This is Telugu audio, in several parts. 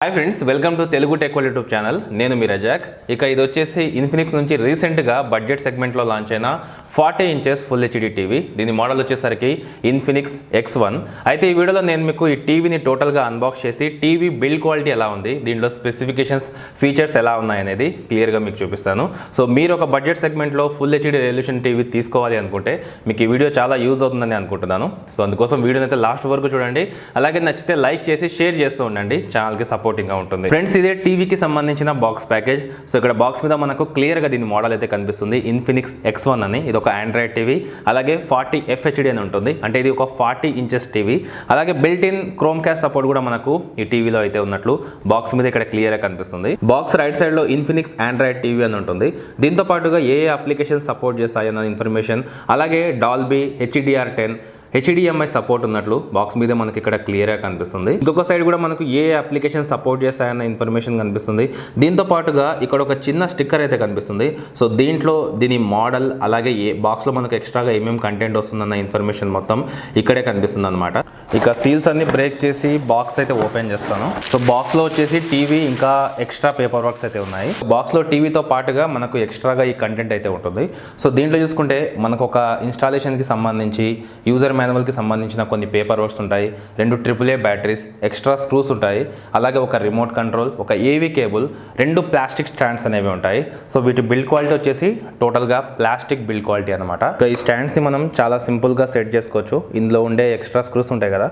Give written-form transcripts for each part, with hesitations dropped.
Hi friends, welcome to Telugu tech YouTube channel. నేను మీ రజాక్. ఇక ఇది వచ్చేసి ఇన్ఫినిక్స్ నుంచి రీసెంట్గా బడ్జెట్ సెగ్మెంట్లో లాంచ్ అయిన 40 ఇంచెస్ ఫుల్ హెచ్డి టీవీ. దీని మోడల్ వచ్చేసరికి ఇన్ఫినిక్స్ X1. అయితే ఈ వీడియోలో నేను మీకు ఈ టీవీని టోటల్గా అన్బాక్స్ చేసి టీవీ బిల్డ్ క్వాలిటీ ఎలా ఉంది, దీంట్లో స్పెసిఫికేషన్స్, ఫీచర్స్ ఎలా ఉన్నాయనేది క్లియర్గా మీకు చూపిస్తాను. సో మీరు ఒక బడ్జెట్ సెగ్మెంట్లో ఫుల్ హెచ్డి రెజల్యూషన్ టీవీ తీసుకోవాలి అనుకుంటే మీకు ఈ వీడియో చాలా యూజ్ అవుతుందని అనుకుంటున్నాను. సో అందుకోసం వీడియోని అయితే లాస్ట్ వరకు చూడండి. అలాగే నచ్చితే లైక్ చేసి షేర్ చేస్తూ ఉండండి, ఛానల్కి సపోర్టింగ్గా ఉంటుంది. ఫ్రెండ్స్, ఇదే టీవీకి సంబంధించిన బాక్స్ ప్యాకేజ్. సో ఇక్కడ బాక్స్ మీద మనకు క్లియర్గా దీని మోడల్ అయితే కనిపిస్తుంది, ఇన్ఫినిక్స్ X1 అని. ఇది ఒక ఆండ్రాయిడ్ టీవీ, అలాగే 40 FHD అని ఉంటుంది, అంటే ఇది ఒక 40 ఇంచెస్ టీవీ. అలాగే built in chrome caste support కూడా మనకు ఈ టీవీలో అయితే ఉన్నట్లు బాక్స్ మీద ఇక్కడ క్లియర్గా కనిపిస్తుంది. బాక్స్ రైట్ సైడ్ లో ఇన్ఫినిక్స్ ఆండ్రాయిడ్ టీవీ అని ఉంటుంది. దీంతో పాటుగా ఏ అప్లికేషన్ సపోర్ట్ చేస్తాయన్న ఇన్ఫర్మేషన్, అలాగే డాల్బీ, HDR10, HDMI సపోర్ట్ ఉన్నట్లు బాక్స్ మీద మనకి ఇక్కడ క్లియర్గా కనిపిస్తుంది. ఇంకొక సైడ్ కూడా మనకు ఏ అప్లికేషన్ సపోర్ట్ చేస్తాయన్న ఇన్ఫర్మేషన్ కనిపిస్తుంది. దీంతో పాటుగా ఇక్కడ ఒక చిన్న స్టిక్కర్ అయితే కనిపిస్తుంది. సో దీంట్లో దీని మోడల్, అలాగే ఏ బాక్స్లో మనకు ఎక్స్ట్రాగా ఏమేమి కంటెంట్ వస్తుందన్న ఇన్ఫర్మేషన్ మొత్తం ఇక్కడే కనిపిస్తుంది అనమాట. ఇక సీల్స్ అన్ని బ్రేక్ చేసి బాక్స్ అయితే ఓపెన్ చేస్తాను. సో బాక్స్లో వచ్చేసి టీవీ ఇంకా ఎక్స్ట్రా పేపర్ వర్క్స్ అయితే ఉన్నాయి. బాక్స్లో టీవీతో పాటుగా మనకు ఎక్స్ట్రాగా ఈ కంటెంట్ అయితే ఉంటుంది. సో దీంట్లో చూసుకుంటే మనకు ఒక ఇన్స్టాలేషన్కి సంబంధించి, యూజర్ మాన్యువల్కి సంబంధించిన కొన్ని పేపర్ వర్క్స్ ఉంటాయి, 2 AAA బ్యాటరీస్, ఎక్స్ట్రా స్క్రూస్ ఉంటాయి, అలాగే ఒక రిమోట్ కంట్రోల్, ఒక AV కేబుల్, 2 ప్లాస్టిక్ స్టాండ్స్ అనేవి ఉంటాయి. సో వీటి బిల్డ్ క్వాలిటీ వచ్చేసి టోటల్గా ప్లాస్టిక్ బిల్డ్ క్వాలిటీ అనమాట. ఈ స్టాండ్స్ని మనం చాలా సింపుల్గా సెట్ చేసుకోవచ్చు. ఇందులో ఉండే ఎక్స్ట్రా స్క్రూస్ ఉంటాయి కదా,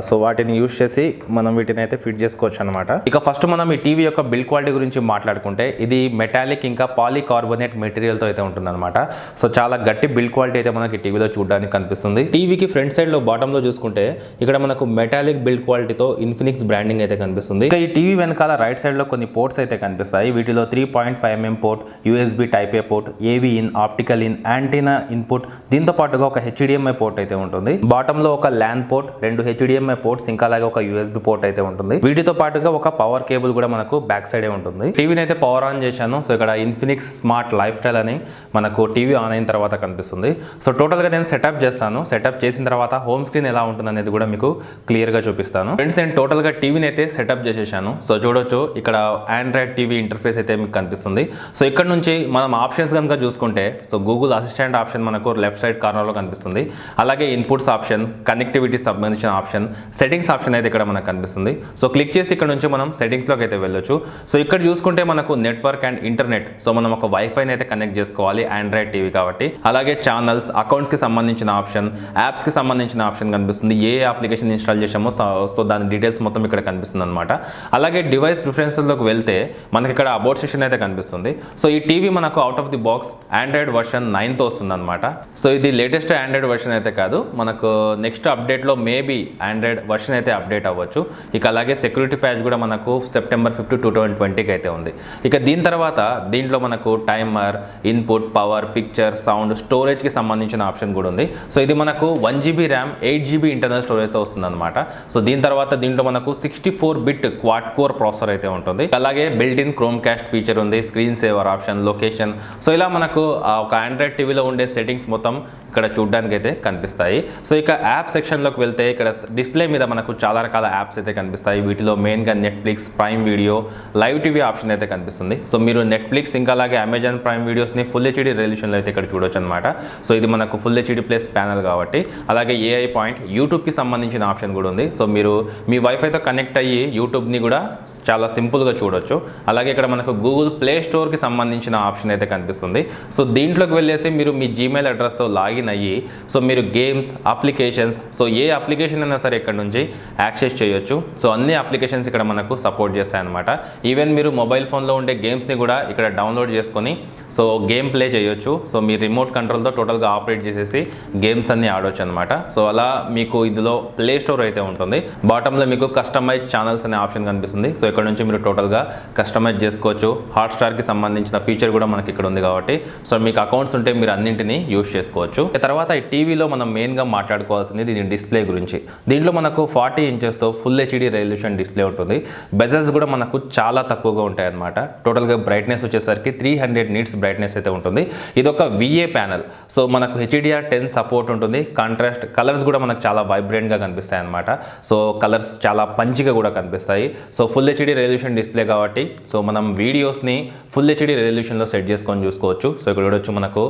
సో వాటిని యూజ్ చేసి మనం వీటిని అయితే ఫిట్ చేసుకోవచ్చు అనమాట. ఇక ఫస్ట్ మనం ఈ టీవీ యొక్క బిల్డ్ క్వాలిటీ గురించి మాట్లాడుకుంటే, ఇది మెటాలిక్ ఇంకా పాలీకార్బోనేట్ మెటీరియల్తో అయితే ఉంటుందన్నమాట. సో చాలా గట్టి బిల్డ్ క్వాలిటీ అయితే మనకి టీవీలో చూడడానికి కనిపిస్తుంది. టీవీకి ఫ్రంట్ సైడ్లో బాటంలో చూసుకుంటే ఇక్కడ మనకు మెటాలిక్ బిల్డ్ క్వాలిటీతో ఇన్ఫినిక్స్ బ్రాండింగ్ అయితే కనిపిస్తుంది. ఇక ఈ టీవీ వెనకాల రైట్ సైడ్లో కొన్ని పోర్ట్స్ అయితే కనిపిస్తాయి. వీటిలో 3.5mm port, USB Type A port, AV in, optical in, antenna input, దీంతో పాటుగా ఒక HDMI పోర్ట్ అయితే ఉంటుంది. బాటంలో ఒక ల్యాన్ పోర్ట్, 2 HDMI పోర్ట్స్, ఇంకా అలాగే ఒక USB పోర్ట్ అయితే ఉంటుంది. వీటితో పాటుగా ఒక పవర్ కేబుల్ కూడా మనకు బ్యాక్ సైడే ఉంటుంది. టీవీని అయితే పవర్ ఆన్ చేశాను. సో ఇక్కడ ఇన్ఫినిక్స్ స్మార్ట్ లైఫ్ స్టైల్ అని మనకు టీవీ ఆన్ అయిన తర్వాత కనిపిస్తుంది. సో టోటల్గా నేను సెటప్ చేస్తాను. సెటప్ చేసిన తర్వాత హోమ్ స్క్రీన్ ఎలా ఉంటుంది అనేది కూడా మీకు క్లియర్గా చూపిస్తాను. ఫ్రెండ్స్, నేను టోటల్గా టీవీని అయితే సెటప్ చేసేసాను. సో చూడొచ్చు, ఇక్కడ ఆండ్రాయిడ్ టీవీ ఇంటర్ఫేస్ అయితే మీకు కనిపిస్తుంది. సో ఇక్కడ నుంచి మనం ఆప్షన్స్ కనుక చూసుకుంటే, సో గూగుల్ అసిస్టెంట్ ఆప్షన్ మనకు లెఫ్ట్ సైడ్ కార్నర్లో కనిపిస్తుంది. అలాగే ఇన్పుట్స్ ఆప్షన్, కనెక్టివిటీ సంబంధించిన ఆప్షన్, సెట్టింగ్స్ ఆప్షన్ అయితే ఇక్కడ మనకు కనిపిస్తుంది. సో క్లిక్ చేసి ఇక్కడ నుంచి మనం సెట్టింగ్స్లోకి అయితే వెళ్ళొచ్చు. సో ఇక్కడ చూసుకుంటే మనకు నెట్వర్క్ అండ్ ఇంటర్నెట్, సో మనం ఒక వైఫైని అయితే కనెక్ట్ చేసుకోవాలి ఆండ్రాయిడ్ టీవీ కాబట్టి. అలాగే ఛానల్స్, అకౌంట్స్కి సంబంధించిన ఆప్షన్, యాప్స్కి సంబంధించిన ఆప్షన్ కనిపిస్తుంది. ఏ అప్లికేషన్ ఇన్స్టాల్ చేసామో సో దాని డీటెయిల్స్ మొత్తం ఇక్కడ కనిపిస్తుంది అనమాట. అలాగే డివైస్ ప్రిఫరెన్స్లోకి వెళ్తే మనకి ఇక్కడ అబౌట్ సెక్షన్ అయితే కనిపిస్తుంది. సో ఈ టీవీ మనకు out of the box Android version 9తో వస్తుంది అనమాట. సో ఇది లేటెస్ట్ ఆండ్రాయిడ్ వర్షన్ అయితే కాదు, మనకు నెక్స్ట్ అప్డేట్లో మేబీ ఆండ్రాయిడ్ వర్షన్ అయితే అప్డేట్ అవ్వచ్చు. ఇక అలాగే సెక్యూరిటీ ప్యాచ్ కూడా మనకు సెప్టెంబర్ 5, 2020కి అయితే ఉంది. ఇక దీని తర్వాత దీంట్లో మనకు timer, input, power, picture, sound, స్టోరేజ్కి సంబంధించిన ఆప్షన్ కూడా ఉంది. సో ఇది మనకు 1GB ర్యామ్, 8GB ఇంటర్నల్ స్టోరేజ్తో వస్తుంది అనమాట. సో దీని తర్వాత దీంట్లో మనకు 64-bit క్వాడ్ కోర్ ప్రాసెసర్ అయితే ఉంటుంది. అలాగే built in Chromecast feature ఉంది, screen saver option, location. So ఇలా మనకు ఒక ఆండ్రాయిడ్ టీవీలో ఉండే సెట్టింగ్స్ మొత్తం ఇక్కడ చూడడానికి అయితే కనిపిస్తాయి. సో ఇక యాప్ సెక్షన్లోకి వెళ్తే ఇక్కడ డిస్ప్లే మీద మనకు చాలా రకాల యాప్స్ అయితే కనిపిస్తాయి. వీటిలో మెయిన్గా Netflix, prime video, live TV option అయితే కనిపిస్తుంది. సో మీరు నెట్ఫ్లిక్స్ ఇంకా అలాగే అమెజాన్ ప్రైమ్ వీడియోస్ని ఫుల్ హెచ్డి రెజల్యూషన్లో అయితే ఇక్కడ చూడొచ్చు అనమాట. సో ఇది మనకు ఫుల్ హెచ్డి ప్లస్ ప్యానల్ కాబట్టి. అలాగే AI పాయింట్, యూట్యూబ్కి సంబంధించిన ఆప్షన్ కూడా ఉంది. సో మీరు మీ వైఫైతో కనెక్ట్ అయ్యి యూట్యూబ్ని కూడా చాలా సింపుల్గా చూడొచ్చు. అలాగే ఇక్కడ మనకు గూగుల్ ప్లే స్టోర్కి సంబంధించిన ఆప్షన్ అయితే కనిపిస్తుంది. సో దీంట్లోకి వెళ్ళేసి మీరు మీ జీమెయిల్ అడ్రస్తో లాగిన్ అయ్యి, సో మీరు గేమ్స్, అప్లికేషన్స్, సో ఏ అప్లికేషన్ అయినా సరే ఇక్కడ నుంచి యాక్సెస్ చేయొచ్చు. సో అన్ని అప్లికేషన్స్ ఇక్కడ మనకు సపోర్ట్ చేస్తాయన్నమాట. ఈవెన్ మీరు మొబైల్ ఫోన్లో ఉండే గేమ్స్ని కూడా ఇక్కడ డౌన్లోడ్ చేసుకొని సో గేమ్ ప్లే చేయొచ్చు. సో మీ రిమోట్ కంట్రోల్తో టోటల్గా ఆపరేట్ చేసేసి గేమ్స్ అన్ని ఆడవచ్చు అనమాట. సో అలా మీకు ఇందులో ప్లే స్టోర్ అయితే ఉంటుంది. బాటంలో మీకు కస్టమైజ్ ఛానల్స్ అనే ఆప్షన్ కనిపిస్తుంది. సో ఇక్కడ నుంచి మీరు టోటల్గా కస్టమైజ్ చేసుకోవచ్చు. హాట్స్టార్కి సంబంధించిన ఫీచర్ కూడా మనకి ఇక్కడ ఉంది కాబట్టి, సో మీకు అకౌంట్స్ ఉంటే మీరు అన్నింటినీ యూజ్ చేసుకోవచ్చు. తర్వాత ఈ టీవీలో మనం మెయిన్గా మాట్లాడుకోవాల్సింది దీని డిస్ప్లే గురించి. దీంట్లో దీంట్లో మనకు 40 ఇంచెస్తో ఫుల్ హెచ్డి రెజల్యూషన్ డిస్ప్లే ఉంటుంది. బెజల్స్ కూడా మనకు చాలా తక్కువగా ఉంటాయి అన్నమాట. టోటల్గా బ్రైట్నెస్ వచ్చేసరికి 300 నిట్స్ బ్రైట్నెస్ అయితే ఉంటుంది. ఇది ఒక VA ప్యానల్. సో మనకు HDR10 సపోర్ట్ ఉంటుంది. కాంట్రాస్ట్ కలర్స్ కూడా మనకు చాలా వైబ్రెంట్గా కనిపిస్తాయి అన్నమాట. సో కలర్స్ చాలా పంచిగా కూడా కనిపిస్తాయి. So full HD resolution display కాబట్టి సో మనం వీడియోస్ని ఫుల్ హెచ్డి రెజల్యూషన్లో సెట్ చేసుకొని చూసుకోవచ్చు. సో ఇక్కడ చూడొచ్చు మనకు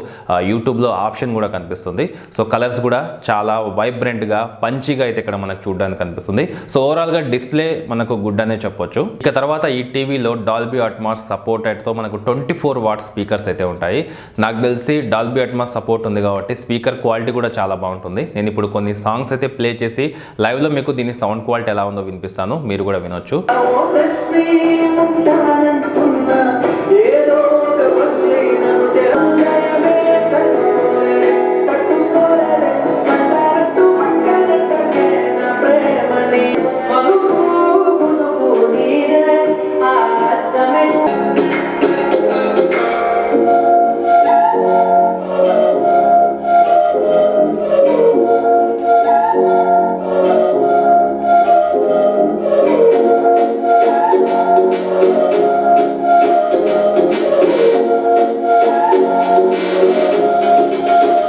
యూట్యూబ్లో ఆప్షన్ కూడా కనిపిస్తుంది. సో కలర్స్ కూడా చాలా వైబ్రెంట్గా పంచిగా అయితే ఇక్కడ మనకు చూడడానికి కనిపిస్తుంది. సో ఓవరాల్గా డిస్ప్లే మనకు గుడ్ అనే చెప్పొచ్చు. ఇక తర్వాత ఈ టీవీలో డాల్బీ అట్మాస్ సపోర్టెడ్తో మనకు 24 వాట్ స్పీకర్స్ అయితే ఉంటాయి. నాకు తెలిసి డాల్బీ అట్మాస్ సపోర్ట్ ఉంది కాబట్టి స్పీకర్ క్వాలిటీ కూడా చాలా బాగుంటుంది. నేను ఇప్పుడు కొన్ని సాంగ్స్ అయితే ప్లే చేసి లైవ్లో మీకు దీని సౌండ్ క్వాలిటీ ఎలా ఉందో వినిపిస్తాను, మీరు కూడా వినొచ్చు.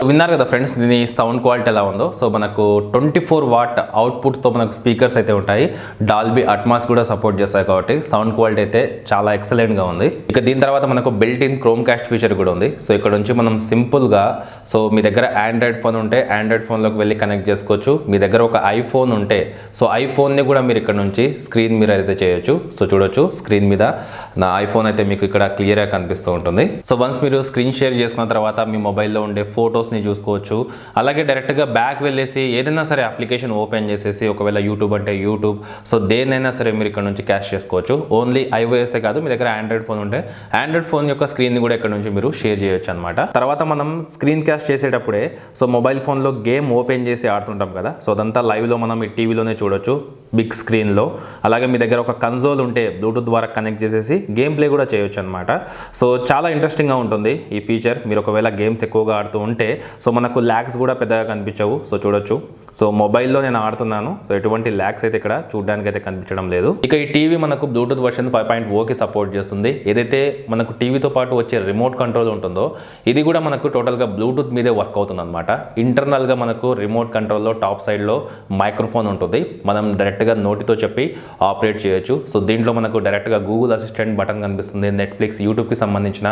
విన్నారు కదా ఫ్రెండ్స్, దీని సౌండ్ క్వాలిటీ ఎలా ఉందో. సో మనకు 24 వాట్ అవుట్పుట్తో మనకు స్పీకర్స్ అయితే ఉంటాయి. డాల్బీ అట్మాస్ కూడా సపోర్ట్ చేస్తాయి కాబట్టి సౌండ్ క్వాలిటీ అయితే చాలా ఎక్సలెంట్గా ఉంది. ఇక దీని తర్వాత మనకు built in chrome cost feature కూడా ఉంది. సో ఇక్కడ నుంచి మనం సింపుల్గా సో మీ దగ్గర ఆండ్రాయిడ్ ఫోన్ ఉంటే ఆండ్రాయిడ్ ఫోన్లోకి వెళ్ళి కనెక్ట్ చేసుకోవచ్చు. మీ దగ్గర ఒక ఐఫోన్ ఉంటే సో ఐఫోన్ని కూడా మీరు ఇక్కడ నుంచి స్క్రీన్ మిర్రర్ అయితే చేయొచ్చు. సో చూడొచ్చు స్క్రీన్ మీద నా ఐఫోన్ అయితే మీకు ఇక్కడ క్లియర్గా కనిపిస్తూ ఉంటుంది. సో వన్స్ మీరు స్క్రీన్ షేర్ చేసుకున్న తర్వాత మీ మొబైల్లో ఉండే ఫోటోస్ని చూసుకోవచ్చు. అలాగే డైరెక్ట్గా బ్యాక్ వెళ్ళేసి ఏదైనా సరే అప్లికేషన్ ఓపెన్ చేసేసి ఒకవేళ యూట్యూబ్ అంటే యూట్యూబ్ సో దేన్నైనా సరే మీరు ఇక్కడ నుంచి క్యాష్ చేసుకోవచ్చు. ఓన్లీ ఐఓఎస్ కాదు, మీ దగ్గర ఆండ్రాయిడ్ ఫోన్ ఉంటే ఆండ్రాయిడ్ ఫోన్ యొక్క స్క్రీన్ కూడా ఇక్కడ నుంచి మీరు షేర్ చేయొచ్చు అనమాట. తర్వాత మనం స్క్రీన్ క్యాష్ చేసేటప్పుడే సో మొబైల్ ఫోన్లో గేమ్ ఓపెన్ చేసి ఆడుతుంటాం కదా, సో అదంతా లైవ్లో మనం ఈ టీవీలోనే చూడొచ్చు బిగ్ స్క్రీన్లో. అలాగే మీ దగ్గర ఒక కన్సోల్ ఉంటే బ్లూటూత్ ద్వారా కనెక్ట్ చేసేసి గేమ్ ప్లే కూడా చేయొచ్చు అనమాట. సో చాలా ఇంట్రెస్టింగ్గా ఉంటుంది ఈ ఫీచర్. మీరు ఒకవేళ గేమ్స్ ఎక్కువగా ఆడుతూ ఉంటే సో మనకు ల్యాగ్స్ కూడా పెద్దగా కనిపించవు. సో చూడొచ్చు, సో మొబైల్లో నేను ఆడుతున్నాను, సో ఎటువంటి ల్యాగ్స్ అయితే ఇక్కడ చూడడానికి అయితే కనిపించడం లేదు. ఇక ఈ టీవీ మనకు బ్లూటూత్ వర్షన్ 5.0కి సపోర్ట్ చేస్తుంది. ఏదైతే మనకు టీవీతో పాటు వచ్చే రిమోట్ కంట్రోల్ ఉంటుందో ఇది కూడా మనకు టోటల్గా బ్లూటూత్ మీదే వర్క్ అవుతుంది అనమాట. ఇంటర్నల్గా మనకు రిమోట్ కంట్రోల్లో టాప్ సైడ్లో మైక్రోఫోన్ ఉంటుంది. మనం డైరెక్ట్గా నోటితో చెప్పి ఆపరేట్ చేయొచ్చు. సో దీంట్లో మనకు డైరెక్ట్గా గూగుల్ అసిస్టెంట్ బటన్ కనిపిస్తుంది. నెట్ఫ్లిక్స్, యూట్యూబ్కి సంబంధించిన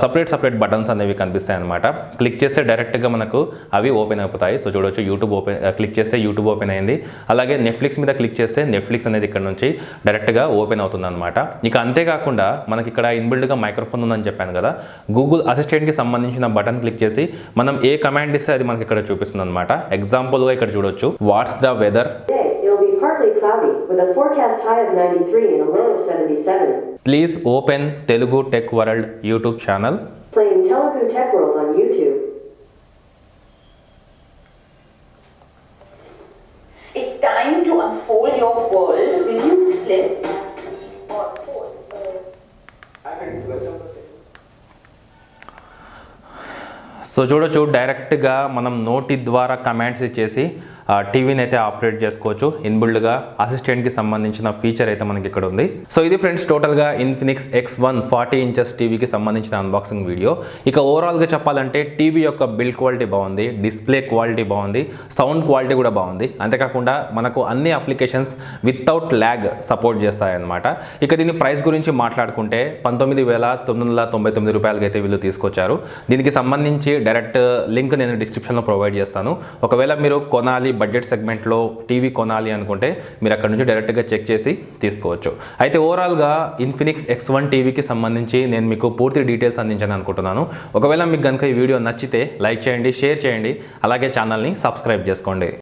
సపరేట్ బటన్స్ అనేవి కనిపిస్తాయి అనమాట. క్లిక్ చేస్తే డైరెక్ట్గా మనకు అవి ఓపెన్ అయిపోతాయి. సో చూడొచ్చు యూట్యూబ్ క్లిక్ చేస్తే యూట్యూబ్ ఓపెన్ అయింది. అలాగే నెట్ఫ్లిక్స్ మీద క్లిక్ చేస్తే నెట్ఫ్లిక్స్ అనేది ఇక్కడ నుంచి డైరెక్ట్గా ఓపెన్ అవుతుంది అనమాట. ఇక అంతేకాకుండా మనకి ఇక్కడ ఇన్బిల్డ్గా మైక్రోఫోన్ ఉందని చెప్పాను కదా, గూగుల్ అసిస్టెంట్కి సంబంధించిన బటన్ క్లిక్ చేసి మనం ఏ కమాండ్ ఇస్తే అది మనకి ఇక్కడ చూపిస్తుంది అనమాట. ఎగ్జాంపుల్గా ఇక్కడ చూడొచ్చు, what's the weather, partly cloudy with a forecast high of 93 and a low of 77. Please open Telugu Tech World YouTube channel. Playing Telugu Tech World on YouTube. It's time to unfold your world. Will you flip or fold? So చూడొచ్చు డైరెక్ట్గా మనం నోటి ద్వారా కమాండ్స్ ఇచ్చేసి టీవీని అయితే ఆపరేట్ చేసుకోవచ్చు. ఇన్బిల్డ్గా అసిస్టెంట్కి సంబంధించిన ఫీచర్ అయితే మనకి ఇక్కడ ఉంది. సో ఇది ఫ్రెండ్స్ టోటల్గా ఇన్ఫినిక్స్ X1 40 ఇంచెస్ టీవీకి సంబంధించిన అన్బాక్సింగ్ వీడియో. ఇక ఓవరాల్గా చెప్పాలంటే టీవీ యొక్క బిల్డ్ క్వాలిటీ బాగుంది, డిస్ప్లే క్వాలిటీ బాగుంది, సౌండ్ క్వాలిటీ కూడా బాగుంది. అంతేకాకుండా మనకు అన్ని అప్లికేషన్స్ వితౌట్ ల్యాగ్ సపోర్ట్ చేస్తాయన్నమాట. ఇక దీని ప్రైస్ గురించి మాట్లాడుకుంటే 19,999 రూపాయలకి అయితే వీళ్ళు తీసుకొచ్చారు. దీనికి సంబంధించి డైరెక్ట్ లింక్ నేను డిస్క్రిప్షన్లో ప్రొవైడ్ చేస్తాను. ఒకవేళ మీరు కొనాలి, బడ్జెట్ సెగ్మెంట్లో టీవీ కొనాలి అనుకుంటే మీరు అక్కడ నుంచి డైరెక్ట్గా చెక్ చేసి తీసుకోవచ్చు. అయితే ఓవరాల్గా ఇన్ఫినిక్స్ X1 టీవీకి సంబంధించి నేను మీకు పూర్తి డీటెయిల్స్ అందించాను అనుకుంటున్నాను. ఒకవేళ మీకు కనుక ఈ వీడియో నచ్చితే లైక్ చేయండి, షేర్ చేయండి, అలాగే ఛానల్ని సబ్స్క్రైబ్ చేసుకోండి.